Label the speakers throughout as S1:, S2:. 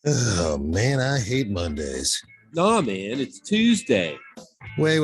S1: Oh man, I hate Mondays.
S2: Nah, man, it's Tuesday.
S1: Wait.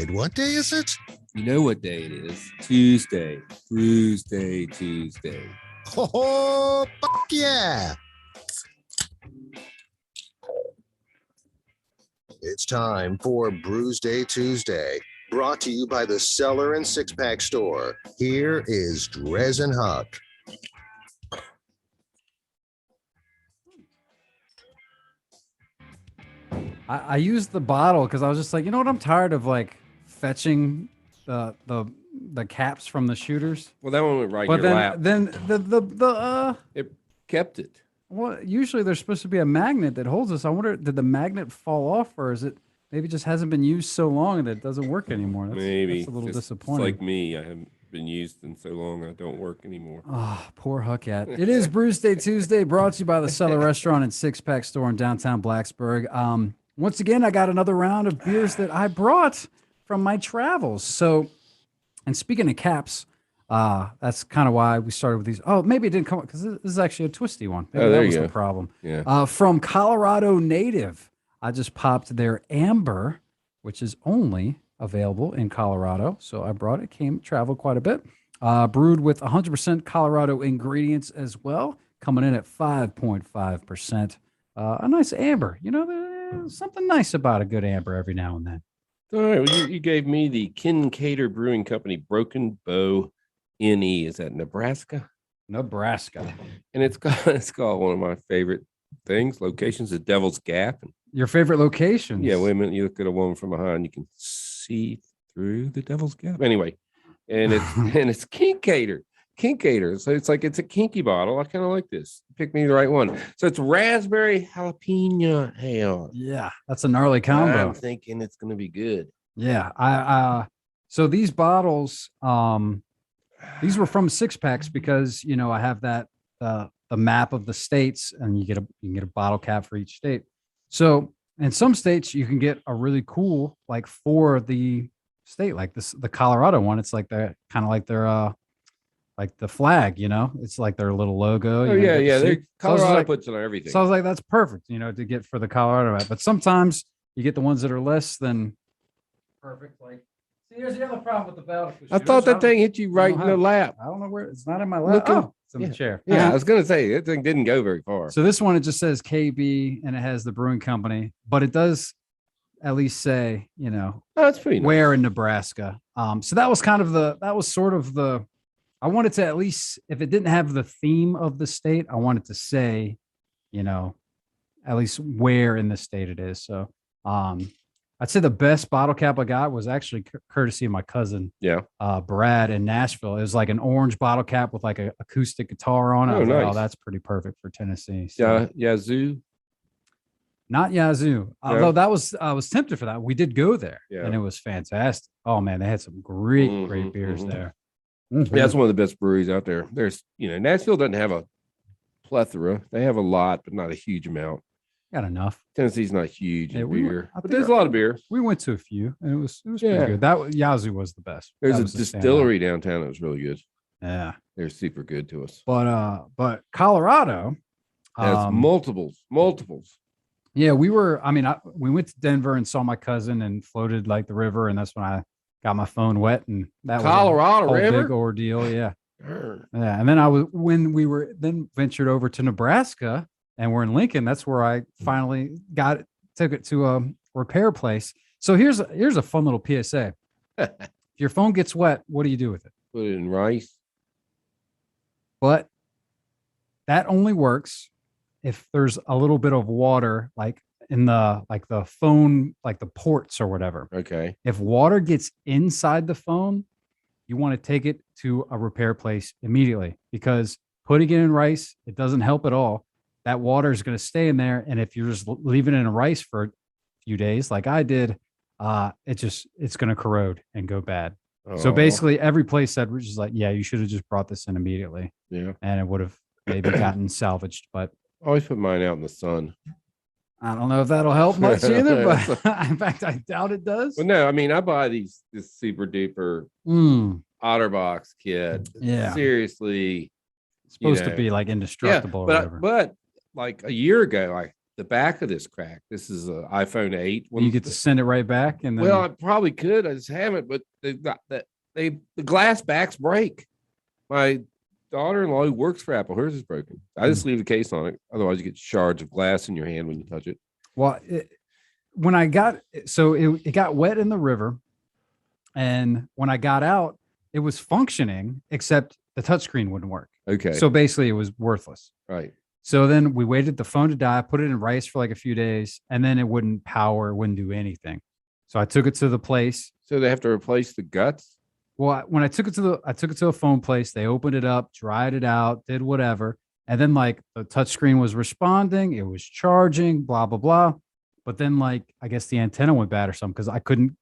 S1: What day is it?
S2: You know what day it is? Tuesday. Tuesday.
S1: Oh, fuck yeah. It's time for Brewsday Tuesday, brought to you by the Cellar and Six Pack Store. Here is Drez and Huck.
S3: I used the bottle because I was just like, you know what? I'm tired of like fetching the caps from the shooters.
S2: Well, that one went right
S3: But
S2: in your
S3: then
S2: lap.
S3: then the
S2: It kept it.
S3: well, usually there's supposed to be a magnet that holds this. I wonder, did the magnet fall off, or is it maybe just hasn't been used so long that it doesn't work anymore?
S2: Maybe.
S3: That's a little
S2: It's
S3: disappointing.
S2: like me. I haven't been used in so long. I don't work anymore.
S3: Oh, poor Huckcat. It is Brewsday Tuesday, brought to you by the Cellar Restaurant and Six Pack Store in downtown Blacksburg. Once again, I got another round of beers that I brought from my travels. So, and speaking of caps, that's kind of why we started with these. Oh, maybe it didn't come up because this is actually a twisty one. Maybe
S2: there
S3: that
S2: you
S3: was
S2: go.
S3: the problem.
S2: Yeah.
S3: From Colorado Native, I just popped their Amber, which is only available in Colorado. So I brought it, traveled quite a bit. Brewed with 100% Colorado ingredients as well, coming in at 5.5%. A nice amber. You know, there's something nice about a good amber every now and then.
S2: All right. Well, you gave me the Kincaid Brewing Company Broken Bow NE. Is that Nebraska?
S3: Nebraska.
S2: And it's got one of my favorite things, locations, the Devil's Gap.
S3: Your favorite locations?
S2: Yeah, wait a minute. You look at a woman from behind, you can see through the Devil's Gap. Anyway, and it's Kincaid. So it's a kinky bottle. I kind of like this. Pick me the right one. So it's raspberry jalapeno ale.
S3: Yeah, that's a gnarly combo.
S2: I'm thinking it's gonna be good.
S3: Yeah, so these bottles, these were from Six Packs because I have that the map of the states, and you can get a bottle cap for each state. So in some states you can get a really cool like for the state, like the Colorado one. It's like they're kind of like their like the flag, it's like their little logo.
S2: Oh yeah. Colorado
S3: like,
S2: puts it on everything.
S3: So I was like, that's perfect, to get for the Colorado map. But sometimes you get the ones that are less than perfect. Like, see, here's the other problem with the battlefield.
S2: I thought that thing hit you right in the lap.
S3: I don't know where it's not in my lap. It's in the chair.
S2: Yeah, I was gonna say that thing didn't go very far.
S3: So this one, it just says KB and it has the brewing company, but it does at least say,
S2: that's pretty nice.
S3: Where in Nebraska. So that was sort of the. I wanted to at least, if it didn't have the theme of the state, I wanted to say, at least where in the state it is. So I'd say the best bottle cap I got was actually courtesy of my cousin, Brad in Nashville. It was like an orange bottle cap with like an acoustic guitar on it.
S2: Oh, nice.
S3: Like, that's pretty perfect for Tennessee. So.
S2: Yazoo.
S3: Not Yazoo. Although I was tempted for that. We did go there, and it was fantastic. Oh man, they had some great beers there.
S2: Mm-hmm. Yeah, that's one of the best breweries out there. There's, Nashville doesn't have a plethora. They have a lot, but not a huge amount.
S3: Got enough.
S2: Tennessee's not huge in beer, but there's
S3: a
S2: lot of beer.
S3: We went to a few, and it was pretty good. That Yazoo was the best.
S2: There's a distillery downtown that was really good.
S3: Yeah,
S2: they're super good to us.
S3: But Colorado
S2: has multiples.
S3: Yeah, we went to Denver and saw my cousin and floated like the river, and that's when I got my phone wet, and that
S2: Colorado
S3: was a
S2: River
S3: big ordeal. Yeah. Yeah. And then when we were then ventured over to Nebraska and we're in Lincoln, that's where I finally took it to a repair place. So here's a fun little PSA. If your phone gets wet, what do you do with it?
S2: Put it in rice.
S3: But that only works if there's a little bit of water, like in the phone, like the ports or whatever.
S2: Okay.
S3: If water gets inside the phone, you want to take it to a repair place immediately, because putting it in rice, it doesn't help at all. That water is going to stay in there. And if you're just leaving it in rice for a few days, like I did, it's going to corrode and go bad. Oh. So basically every place said, we're just like, yeah, you should have just brought this in immediately.
S2: Yeah.
S3: And it would have maybe gotten salvaged, but
S2: I always put mine out in the sun.
S3: I don't know if that'll help much either, but in fact, I doubt it does.
S2: Well, no, I mean, I buy this super duper OtterBox kit.
S3: Yeah.
S2: Seriously.
S3: It's supposed to be like indestructible or whatever.
S2: But like a year ago, the back of this cracked. This is an iPhone 8.
S3: You get to send it right back, and then
S2: Well, I probably could. I just haven't, but they've got that. The glass backs break. My daughter-in-law who works for Apple, hers is broken. I just leave the case on it. Otherwise, you get shards of glass in your hand when you touch it.
S3: Well, when I got it got wet in the river, and when I got out, it was functioning, except the touchscreen wouldn't work.
S2: Okay.
S3: So basically, it was worthless.
S2: Right.
S3: So then we waited the phone to die, put it in rice for like a few days, and then it wouldn't power, wouldn't do anything. So I took it to the place.
S2: So they have to replace the guts?
S3: Well, when I took it to a phone place, they opened it up, dried it out, did whatever. And then like the touchscreen was responding, it was charging, blah, blah, blah. But then like, I guess the antenna went bad or something because I couldn't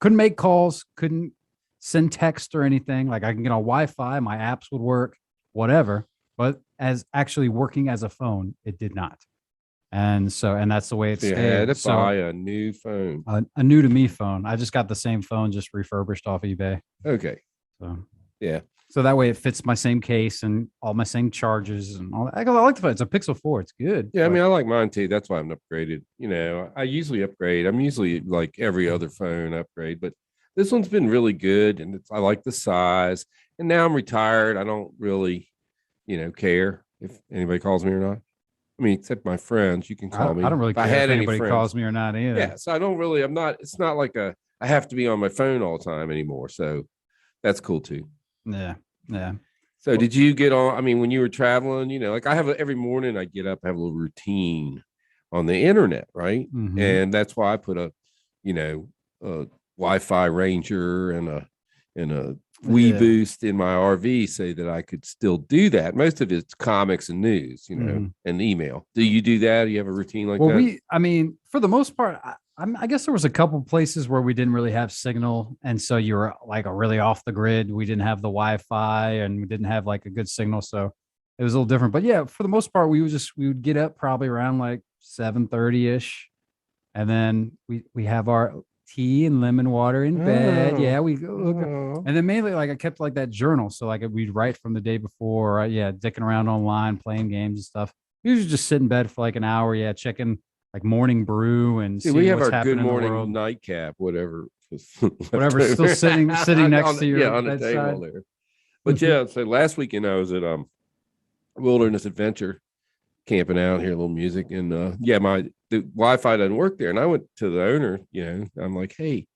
S3: make calls, couldn't send text or anything. Like I can get on Wi-Fi, my apps would work, whatever. But as actually working as a phone, it did not. And that's the way it stayed.
S2: You had to buy a new phone.
S3: A new to me phone. I just got the same phone, just refurbished off eBay.
S2: Okay.
S3: So
S2: yeah.
S3: So that way it fits my same case and all my same charges and all that. I like the phone. It's a Pixel 4. It's good.
S2: Yeah, I mean, I like mine too. That's why I'm upgraded. You know, I usually upgrade. I'm usually like every other phone upgrade, but this one's been really good, and I like the size. And now I'm retired. I don't really, care if anybody calls me or not. I mean, except my friends. You can call me.
S3: I don't really care if anybody calls me or not either.
S2: Yeah, so I don't really. I'm not. It's not like I have to be on my phone all the time anymore. So that's cool too.
S3: Yeah. Yeah.
S2: So did you get on? I mean, when you were traveling, like I have every morning I get up, have a little routine on the internet, right?
S3: Mm-hmm.
S2: And that's why I put a Wi-Fi Ranger and a Wii Boost in my RV so that I could still do that. Most of it's comics and news, and email. Do you do that? Do you have a routine like that?
S3: Well, for the most part, I guess there was a couple places where we didn't really have signal. And so you were like really off the grid. We didn't have the Wi-Fi and we didn't have like a good signal. So it was a little different. But yeah, for the most part, we would get up probably around like 7:30-ish. And then we have our tea and lemon water in bed. Yeah, we go. And then mainly like I kept like that journal. So like we'd write from the day before. Dicking around online, playing games and stuff. We usually just sit in bed for like an hour. Yeah, checking like morning brew and
S2: see we have our good morning nightcap, whatever
S3: still sitting next to your
S2: on the table there. But yeah, so last weekend I was at Wilderness Adventure camping out, hear a little music, and the Wi-Fi doesn't work there. And I went to the owner, I'm like, hey,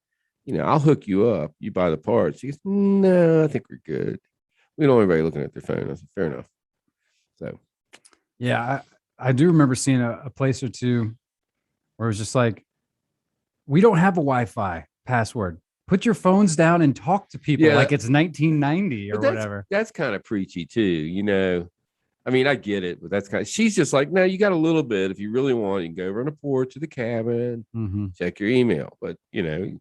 S2: I'll hook you up. You buy the parts. He goes, no, I think we're good. We don't want everybody looking at their phone. I said, fair enough. So
S3: yeah, I do remember seeing a place or two where it was just like, we don't have a Wi-Fi password. Put your phones down and talk to people like it's 1990 or whatever.
S2: That's kind of preachy too, I mean, I get it, but she's just like, no, you got a little bit. If you really want, you can go over on the porch to the cabin, check your email. But, and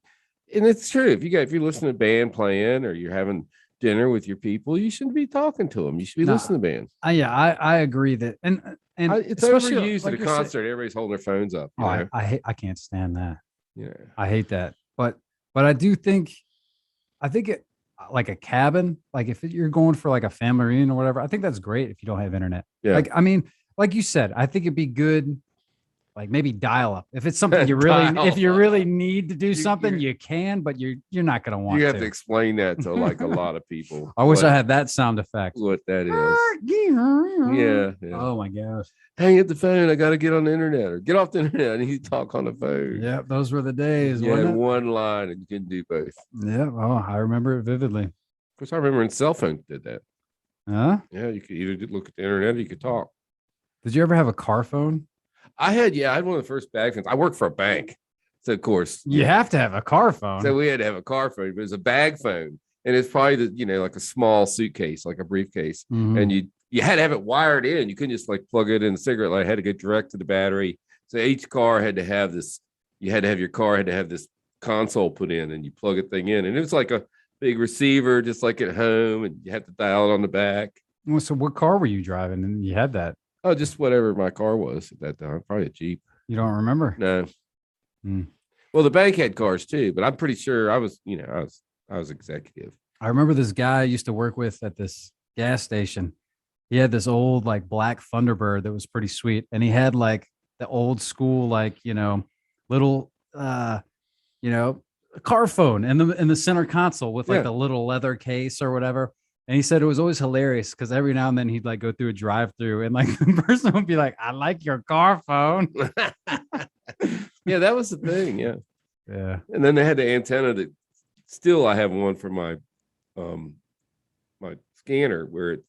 S2: it's true. If you're listening to band playing or you're having dinner with your people, you shouldn't be talking to them. You should be listening to bands.
S3: I agree that, and
S2: it's overused at a concert. Everybody's holding their phones up.
S3: I can't stand that.
S2: Yeah,
S3: I hate that. But I think it like a cabin, like if you're going for like a family reunion or whatever, I think that's great if you don't have internet. Yeah. Like, I mean, like you said, I think it'd be good. Like maybe dial up. If it's something you really need to do something, you can, but you're not going to want to.
S2: You have to explain that to like a lot of people.
S3: I wish I had that sound effect.
S2: What that is. Yeah.
S3: Oh my gosh.
S2: Hang up the phone. I got to get on the internet or get off the internet. I need to talk on the phone.
S3: Yeah. Those were the days.
S2: You had one line and you couldn't do both.
S3: Yeah. Oh, I remember it vividly.
S2: Of course, I remember when cell phones did that.
S3: Huh?
S2: Yeah. You could either look at the internet or you could talk.
S3: Did you ever have a car phone?
S2: I had one of the first bag phones. I worked for a bank. So, of course.
S3: You have to have a car phone.
S2: So, we had to have a car phone, but it was a bag phone. And it's probably, like a small suitcase, like a briefcase. Mm-hmm. And you had to have it wired in. You couldn't just like plug it in the cigarette light. It had to go direct to the battery. So, each car had to have this. You had to have your car had to have this console put in and you plug a thing in. And it was like a big receiver, just like at home. And you had to dial it on the back.
S3: Well, so what car were you driving? And you had that?
S2: Oh, just whatever my car was at that time. Probably a Jeep.
S3: You don't remember?
S2: No. Well, the bank had cars too, but I'm pretty sure I was executive.
S3: I remember this guy I used to work with at this gas station. he had this old like black Thunderbird that was pretty sweet, and he had like the old school like little car phone in the center console with like
S2: Yeah.
S3: the little leather case or whatever. And he said it was always hilarious because every now and then he'd like go through a drive-through and like the person would be like, "I like your car phone."
S2: Yeah, that was the thing. Yeah.
S3: Yeah.
S2: And then they had the antenna that still I have one for my my scanner where it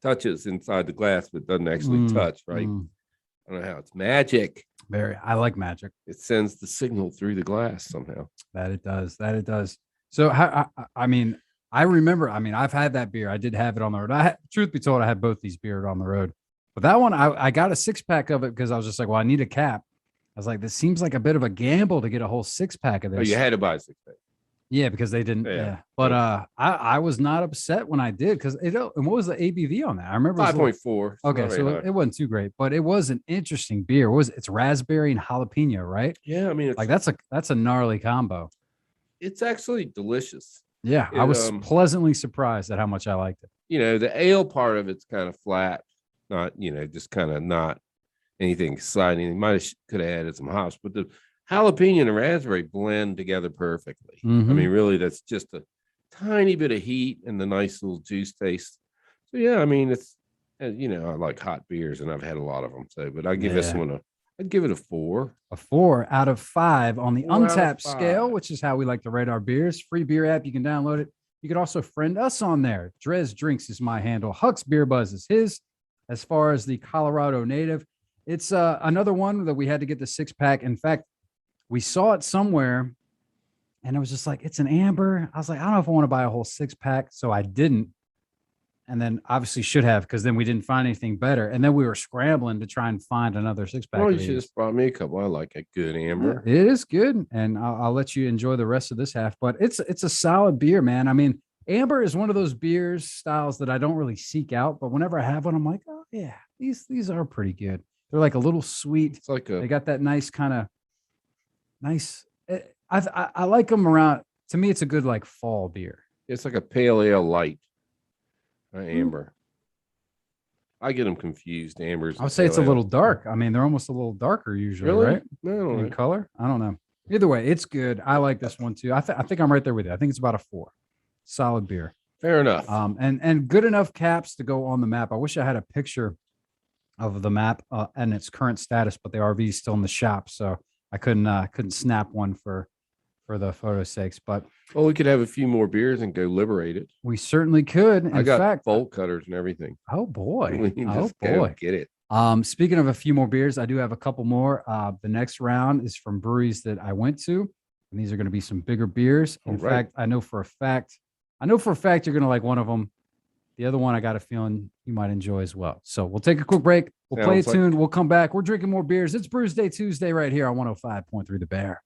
S2: touches inside the glass but doesn't actually touch, right? I don't know how it's magic.
S3: I like magic.
S2: It sends the signal through the glass somehow.
S3: That it does. So I mean, I've had that beer. I did have it on the road. Truth be told, I had both these beers on the road. But that one, I got a 6-pack of it because I was just like, well, I need a cap. I was like, this seems like a bit of a gamble to get a whole 6-pack of this.
S2: Oh, you had to buy a 6-pack.
S3: Yeah, because they didn't. Yeah. But I was not upset when I did because and what was the ABV on that? I remember
S2: 5.4.
S3: Okay, so it wasn't too great, but it was an interesting beer. It's raspberry and jalapeno, right?
S2: Yeah, I mean,
S3: like that's a gnarly combo.
S2: It's actually delicious.
S3: Yeah, I was pleasantly surprised at how much I liked it.
S2: The ale part of it's kind of flat, not just kind of not anything exciting. They could have added some hops, but the jalapeno and raspberry blend together perfectly. I mean, really, that's just a tiny bit of heat and the nice little juice taste. So yeah, I mean, it's I like hot beers and I've had a lot of them. So, but I give this one I'd give it a 4.
S3: A 4 out of 5 on the Untapped scale, which is how we like to rate our beers. Free beer app, you can download it. You can also friend us on there. Drez Drinks is my handle. Huck's Beer Buzz is his. As far as the Colorado native, it's another one that we had to get the 6-pack. In fact, we saw it somewhere and it was just like, it's an amber. I was like, I don't know if I want to buy a whole 6-pack. So I didn't. And then obviously should have, because then we didn't find anything better. And then we were scrambling to try and find another 6-pack.
S2: Well, you should have brought me a couple. I like a good amber.
S3: It is good. And I'll let you enjoy the rest of this half, but it's a solid beer, man. I mean, amber is one of those beers styles that I don't really seek out, but whenever I have one, I'm like, oh yeah, these are pretty good. They're like a little sweet.
S2: It's like
S3: they got that nice kind of nice. I like them around. To me, it's a good like fall beer.
S2: It's like a pale ale light. Amber. I get them confused. Ambers.
S3: I would say it's a little dark. I mean, they're almost a little darker usually,
S2: really?
S3: right?
S2: No,
S3: in color. I don't know. Either way, it's good. I like this one too. I think I'm right there with you. I think it's about a 4. Solid beer.
S2: Fair enough.
S3: And good enough caps to go on the map. I wish I had a picture of the map and its current status, but the RV is still in the shop, so I couldn't snap one for the photo sakes. But
S2: we could have a few more beers and go liberate it.
S3: We certainly could. In fact,
S2: bolt cutters and everything.
S3: Oh boy!
S2: We can just go get it.
S3: Speaking of a few more beers, I do have a couple more. The next round is from breweries that I went to, and these are going to be some bigger beers. In fact, I know for a fact you're going to like one of them. The other one, I got a feeling you might enjoy as well. So we'll take a quick break. We'll play a tune. We'll come back. We're drinking more beers. It's Brewsday Tuesday right here on 105.3 The Bear.